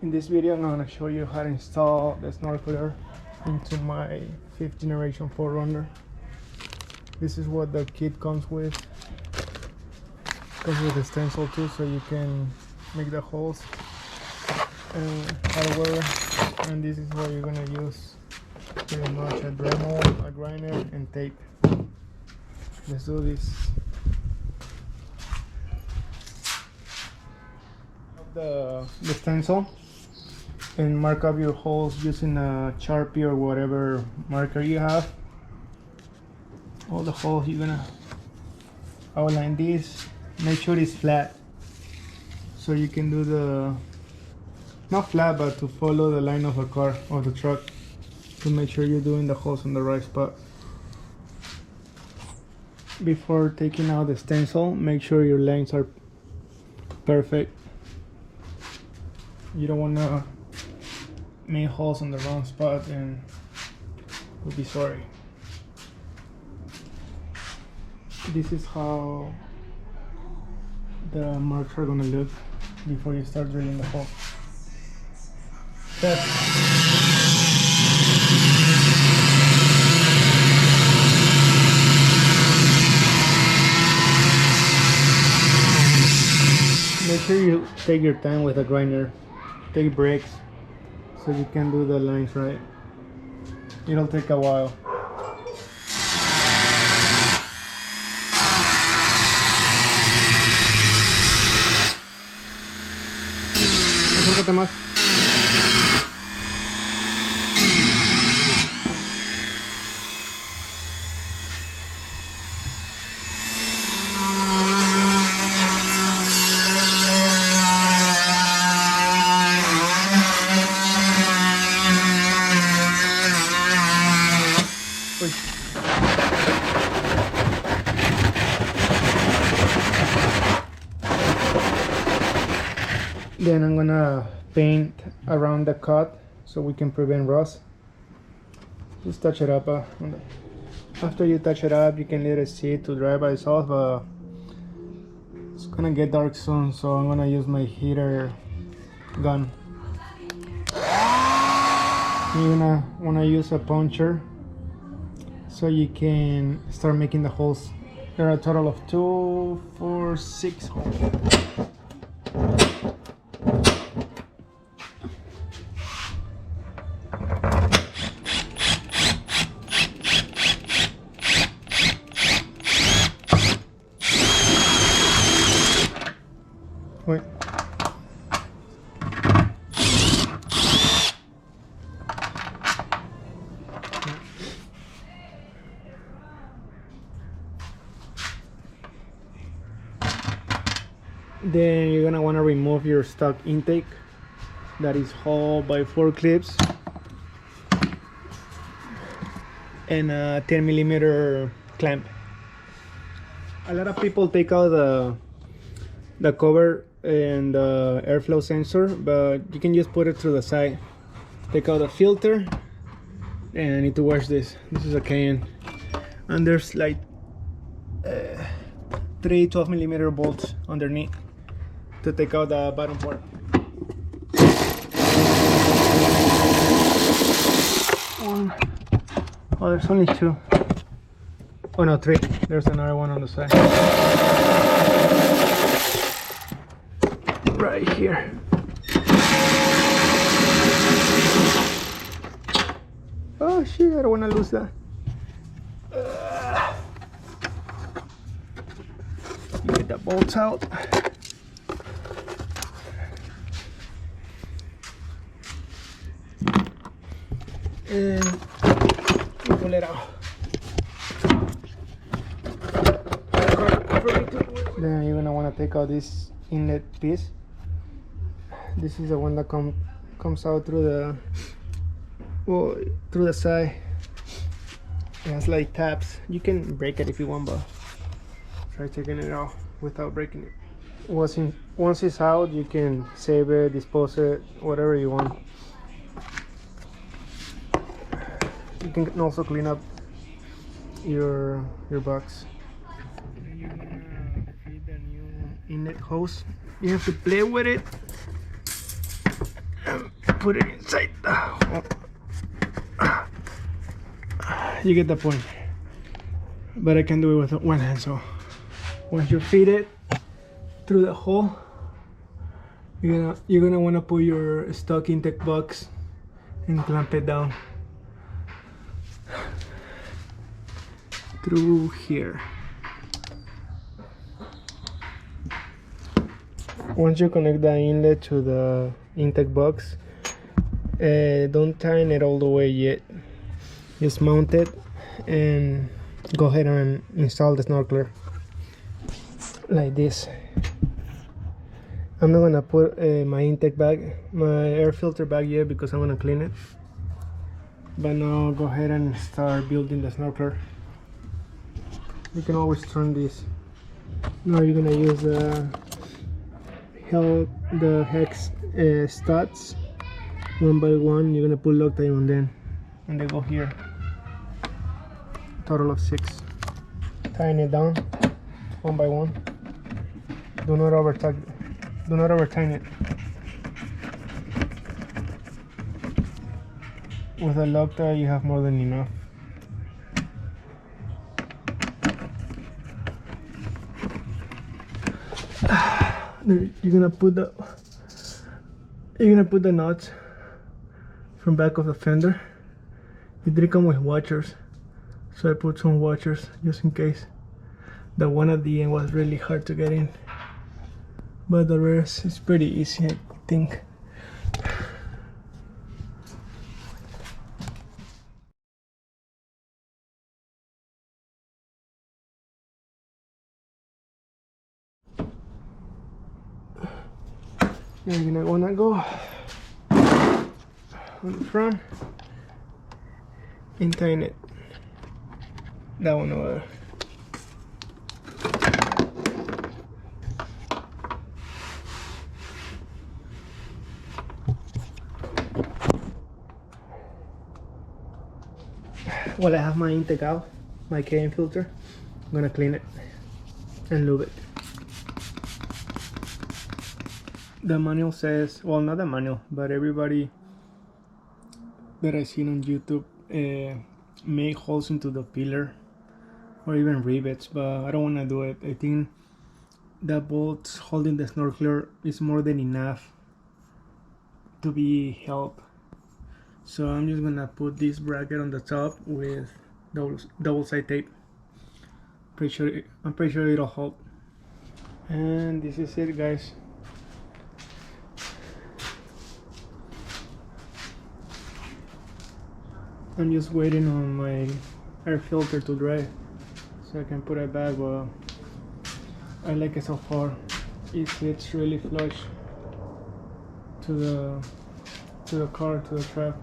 In this video I'm going to show you how to install the Snorkeler into my 5th generation 4RUNNER. This is what the kit comes with. Comes with a stencil too, so you can make the holes and hardware. And this is what you're going to use pretty much: a Dremel, a grinder, and tape. Let's do this. The stencil and mark up your holes using a Sharpie or whatever marker you have. All the holes you're gonna outline this. Make sure it's flat so you can do the, not flat, but to follow the line of a car or the truck, to make sure you're doing the holes on the right spot. Before taking out the stencil, make sure your lines are perfect. You don't want to make holes on the wrong spot and you'll be sorry. This is how the marks are going to look before you start drilling the hole. Make sure you take your time with a grinder. Take breaks so you can do the lines right. It'll take a while. Acércate más. Then I'm gonna paint around the cut so we can prevent rust. Just touch it up. After you touch it up, you can let it sit to dry by itself. It's gonna get dark soon, so I'm gonna use my heater gun. You're gonna wanna use a puncher so you can start making the holes. There are a total of 2, 4, 6 holes. Wait. Then you're gonna want to remove your stock intake that is held by 4 clips and a 10mm clamp. A lot of people take out the cover and the airflow sensor, but you can just put it to the side. Take out the filter, and I need to wash this. This is a can, and there's like 3 12mm bolts underneath to take out the bottom part. Oh, there's only 2. Oh no, 3. There's another one on the side. Right here. Oh shit, I don't want to lose that. Get the bolts out. And pull it out. Then you're gonna want to take out this inlet piece. This is the one that comes out through the side. It has like tabs. You can break it if you want, but try taking it out without breaking it. Once it's out, you can save it, dispose it, whatever you want. You can also clean up your box. You're gonna feed the new inlet hose. You have to play with it and put it inside. You get the point. But I can do it with one hand. So once you feed it through the hole, you're gonna want to put your stock intake box and clamp it down through here. Once you connect the inlet to the intake box, don't tighten it all the way yet. Just mount it and go ahead and install the snorkeler like this. I'm not gonna put my intake bag, my air filter bag yet because I'm gonna clean it. But now go ahead and start building the snorkeler. You can always turn this. Now you're gonna use the hex studs one by one. You're gonna put Loctite on them, and they go here. Total of 6. Tying it down one by one. Do not over tighten it. With a Loctite you have more than enough. You're gonna put the nuts from back of the fender. It did come with washers, so I put some washers just in case. The one at the end was really hard to get in, but the rest is pretty easy, I think. Now you're gonna go on the front and tighten it. That one over there. While I have my intake out, my KM filter, I'm gonna clean it and lube it. The manual says, well, not the manual, but everybody that I've seen on YouTube make holes into the pillar or even rivets, but I don't want to do it. I think the bolts holding the snorkeler is more than enough to be held. So I'm just gonna put this bracket on the top with double side tape. I'm pretty sure it'll hold. And this is it, guys. I'm just waiting on my air filter to dry so I can put it back, but I like it so far. It sits really flush to the car, to the trap.